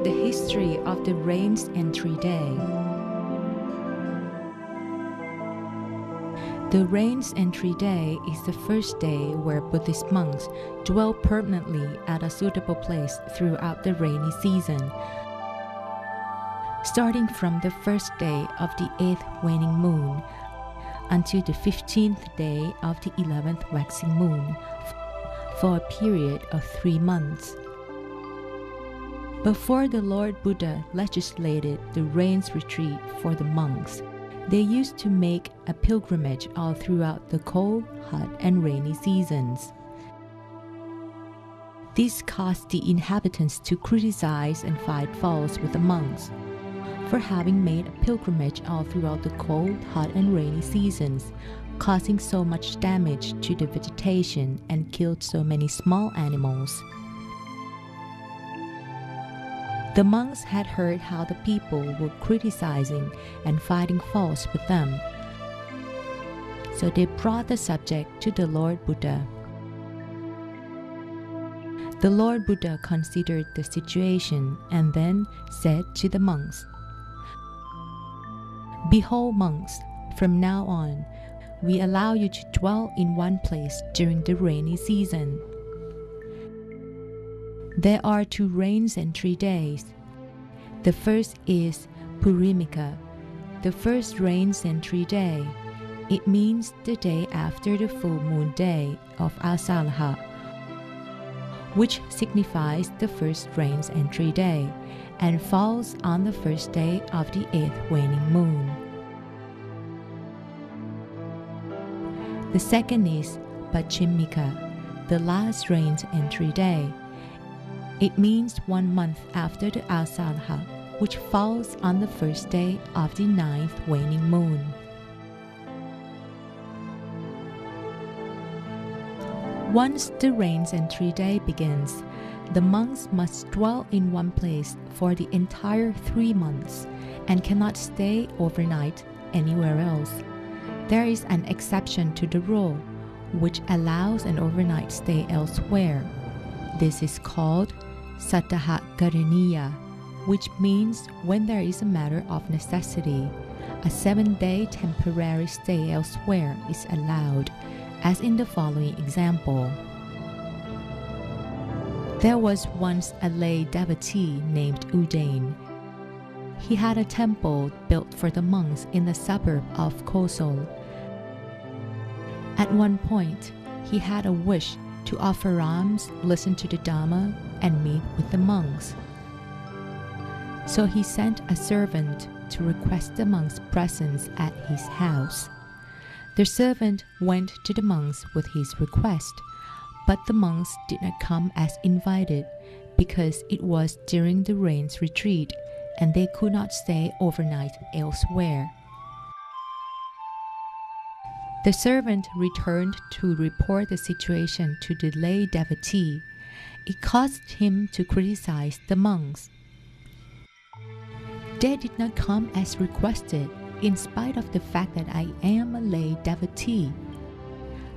The history of the Rains Entry Day. The Rains Entry Day is the first day where Buddhist monks dwell permanently at a suitable place throughout the rainy season, starting from the first day of the 8th waning moon until the 15th day of the 11th waxing moon, for a period of 3 months. Before the Lord Buddha legislated the rains retreat for the monks, they used to make a pilgrimage all throughout the cold, hot, and rainy seasons. This caused the inhabitants to criticize and find fault with the monks for having made a pilgrimage all throughout the cold, hot, and rainy seasons, causing so much damage to the vegetation and killed so many small animals. The monks had heard how the people were criticizing and finding fault with them, so they brought the subject to the Lord Buddha. The Lord Buddha considered the situation and then said to the monks, "Behold, monks, from now on, we allow you to dwell in one place during the rainy season. There are 2 rains entry days. The first is Purimika, the first rains entry day. It means the day after the full moon day of Asalaha, which signifies the first rains entry day and falls on the first day of the 8th waning moon. The second is Pachimika, the last rains entry day. It means 1 month after the Asalaha, which falls on the first day of the 9th waning moon." Once the rains entry day begins, the monks must dwell in one place for the entire 3 months and cannot stay overnight anywhere else. There is an exception to the rule, which allows an overnight stay elsewhere. This is called Sattaha Karaniya, which means when there is a matter of necessity, a 7-day temporary stay elsewhere is allowed, as in the following example. There was once a lay devotee named Udain. He had a temple built for the monks in the suburb of Kosol. At one point, he had a wish to offer alms, listen to the Dhamma, and meet with the monks. So he sent a servant to request the monks' presence at his house. The servant went to the monks with his request, but the monks did not come as invited because it was during the rains retreat and they could not stay overnight elsewhere. The servant returned to report the situation to the lay devotee. It caused him to criticize the monks. "They did not come as requested, in spite of the fact that I am a lay devotee.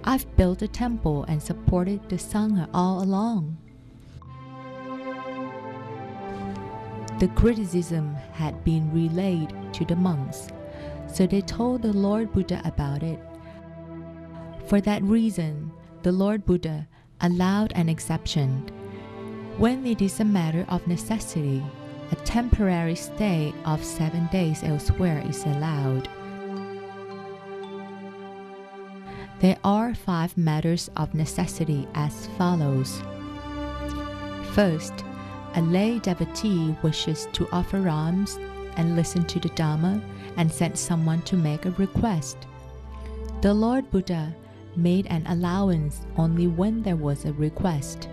I've built a temple and supported the Sangha all along." The criticism had been relayed to the monks, so they told the Lord Buddha about it. For that reason, the Lord Buddha allowed an exception. When it is a matter of necessity, a temporary stay of 7 days elsewhere is allowed. There are 5 matters of necessity as follows. First, a lay devotee wishes to offer alms and listen to the Dhamma and sent someone to make a request. The Lord Buddha made an allowance only when there was a request.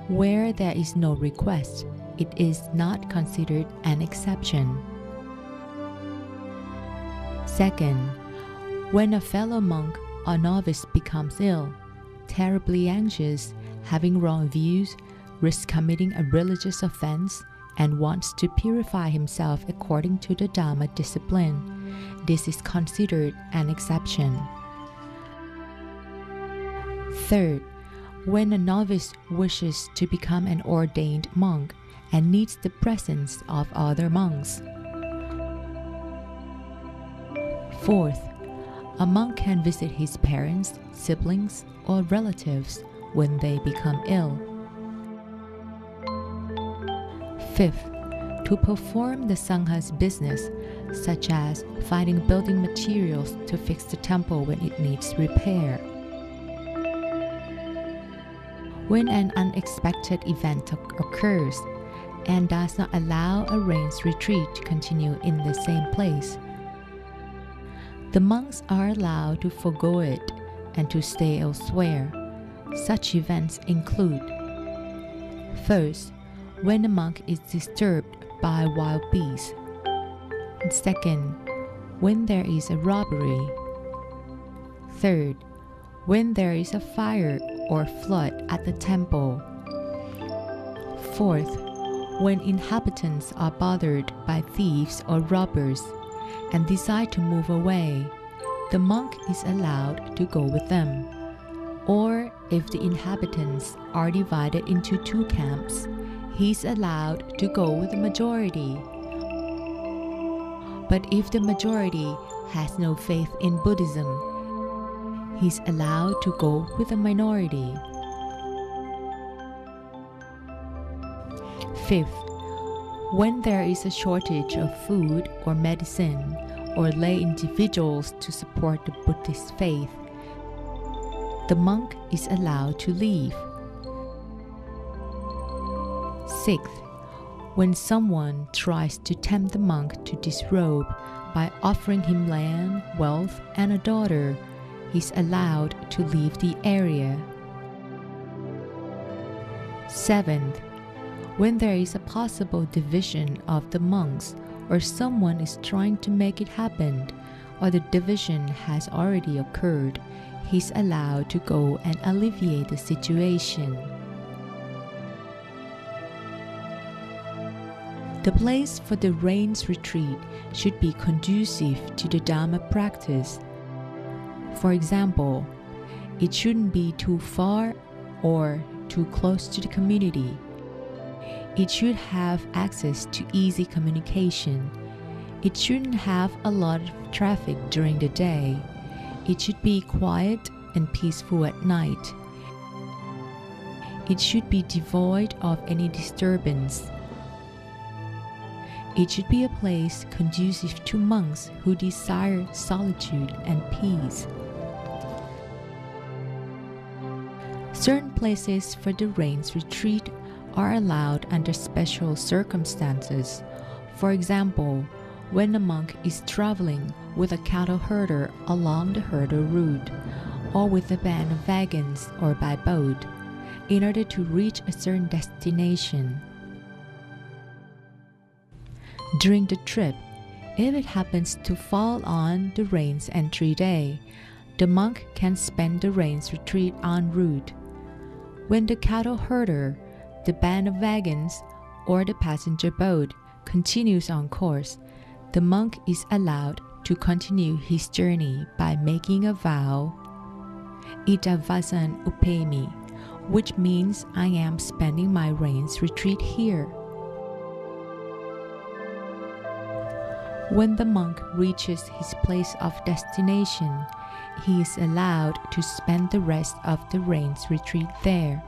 Where there is no request, it is not considered an exception. Second, when a fellow monk or novice becomes ill, terribly anxious, having wrong views, risks committing a religious offense, and wants to purify himself according to the Dhamma discipline, this is considered an exception. Third, when a novice wishes to become an ordained monk and needs the presence of other monks. Fourth, a monk can visit his parents, siblings, or relatives when they become ill. Fifth, to perform the Sangha's business, such as finding building materials to fix the temple when it needs repair. When an unexpected event occurs and does not allow a rains retreat to continue in the same place, the monks are allowed to forgo it and to stay elsewhere. Such events include: first, when a monk is disturbed by wild beasts. Second, when there is a robbery. Third, when there is a fire or flood at the temple. Fourth, when inhabitants are bothered by thieves or robbers and decide to move away, the monk is allowed to go with them. Or if the inhabitants are divided into two camps, he is allowed to go with the majority. But if the majority has no faith in Buddhism, he is allowed to go with the minority. Fifth, when there is a shortage of food or medicine, or lay individuals to support the Buddhist faith, the monk is allowed to leave. Sixth, when someone tries to tempt the monk to disrobe by offering him land, wealth, and a daughter, he is allowed to leave the area. Seventh, when there is a possible division of the monks, or someone is trying to make it happen, or the division has already occurred, he is allowed to go and alleviate the situation. The place for the rains retreat should be conducive to the Dharma practice. For example, it shouldn't be too far or too close to the community. It should have access to easy communication. It shouldn't have a lot of traffic during the day. It should be quiet and peaceful at night. It should be devoid of any disturbance. It should be a place conducive to monks who desire solitude and peace. Certain places for the rains retreat are allowed under special circumstances. For example, when a monk is traveling with a cattle herder along the herder route, or with a band of wagons or by boat, in order to reach a certain destination. During the trip, if it happens to fall on the rains entry day, the monk can spend the rains retreat en route. When the cattle herder, the band of wagons, or the passenger boat continues on course, the monk is allowed to continue his journey by making a vow, Itavasan Upemi, which means I am spending my rains retreat here. When the monk reaches his place of destination, he is allowed to spend the rest of the rains retreat there.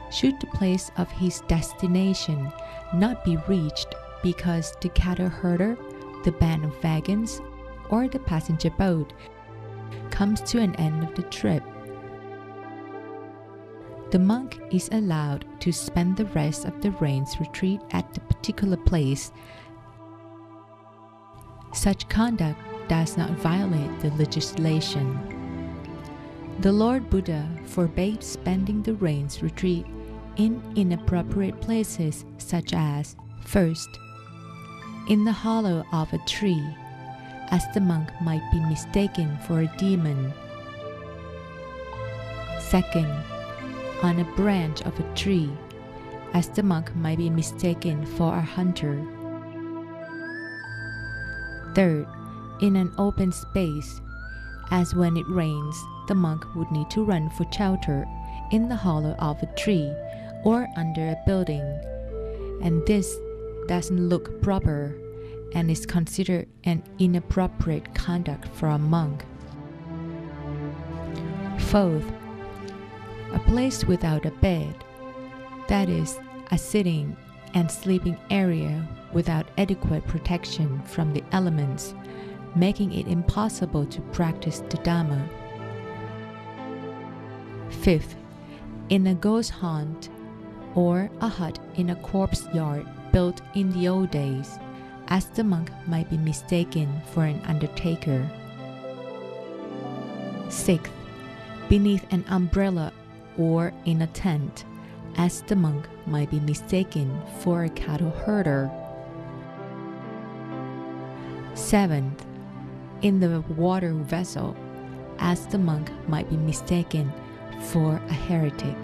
Should the place of his destination not be reached because the cattle herder, the band of wagons, or the passenger boat comes to an end of the trip, the monk is allowed to spend the rest of the rains retreat at the particular place. Such conduct does not violate the legislation. The Lord Buddha forbade spending the rains retreat in inappropriate places such as: first, in the hollow of a tree, as the monk might be mistaken for a demon. Second, on a branch of a tree, as the monk might be mistaken for a hunter. Third, in an open space, as when it rains, the monk would need to run for shelter in the hollow of a tree or under a building. and this doesn't look proper and is considered an inappropriate conduct for a monk. Fourth, a place without a bed, that is, a sitting and sleeping area without adequate protection from the elements, making it impossible to practice the Dhamma. Fifth, in a ghost haunt or a hut in a corpse yard built in the old days, as the monk might be mistaken for an undertaker. Sixth, beneath an umbrella or in a tent, as the monk might be mistaken for a cattle herder. Seventh, in the water vessel, as the monk might be mistaken for a heretic.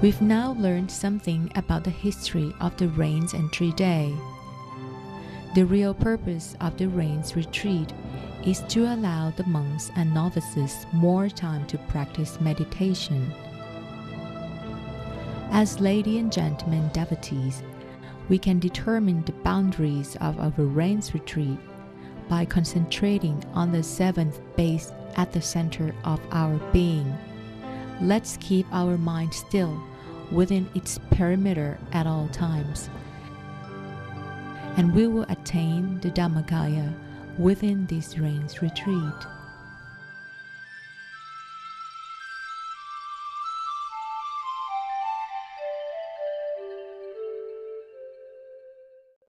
We've now learned something about the history of the Rains and Tree Day. The real purpose of the Rains retreat is to allow the monks and novices more time to practice meditation. As ladies and gentlemen devotees, we can determine the boundaries of our Rains retreat by concentrating on the seventh base at the center of our being. Let's keep our mind still within its perimeter at all times, and we will attain the Dhammakaya within this Rains retreat.